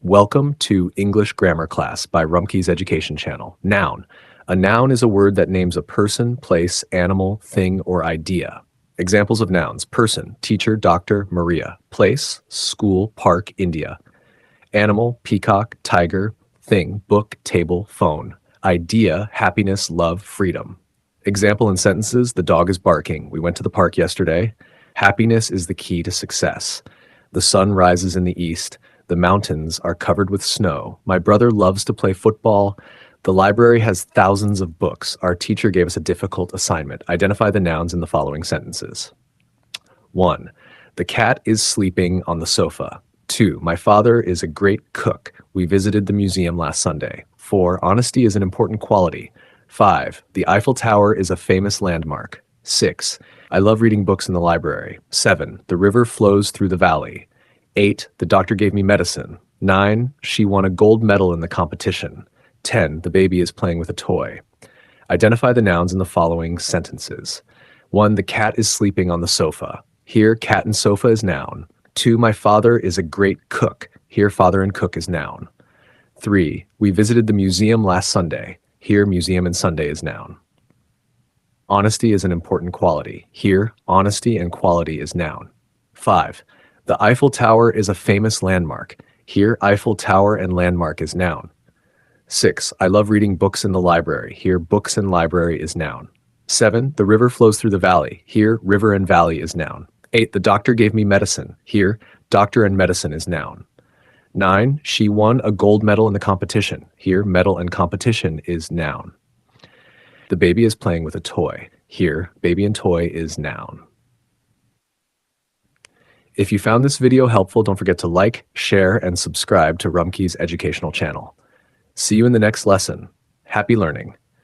Welcome to English Grammar Class by Rumki's Education Channel. Noun. A noun is a word that names a person, place, animal, thing, or idea. Examples of nouns. Person, teacher, doctor, Maria. Place, school, park, India. Animal, peacock, tiger. Thing, book, table, phone. Idea, happiness, love, freedom. Example in sentences: the dog is barking. We went to the park yesterday. Happiness is the key to success. The sun rises in the east. The mountains are covered with snow. My brother loves to play football. The library has thousands of books. Our teacher gave us a difficult assignment. Identify the nouns in the following sentences. 1. The cat is sleeping on the sofa. 2. My father is a great cook. We visited the museum last Sunday. 4. Honesty is an important quality. 5. The Eiffel Tower is a famous landmark. 6. I love reading books in the library. 7. The river flows through the valley. 8. The doctor gave me medicine. 9. She won a gold medal in the competition. 10. The baby is playing with a toy. Identify the nouns in the following sentences. 1. The cat is sleeping on the sofa. Here, cat and sofa is noun. 2. My father is a great cook. Here, father and cook is noun. 3. We visited the museum last Sunday. Here, museum and Sunday is noun. Honesty is an important quality. Here, honesty and quality is noun. 5. The Eiffel Tower is a famous landmark. Here, Eiffel Tower and landmark is noun. 6. I love reading books in the library. Here, books and library is noun. 7. The river flows through the valley. Here, river and valley is noun. 8. The doctor gave me medicine. Here, doctor and medicine is noun. 9. She won a gold medal in the competition. Here, medal and competition is noun. The baby is playing with a toy. Here, baby and toy is noun. If you found this video helpful, don't forget to like, share, and subscribe to Rumki's educational channel. See you in the next lesson. Happy learning.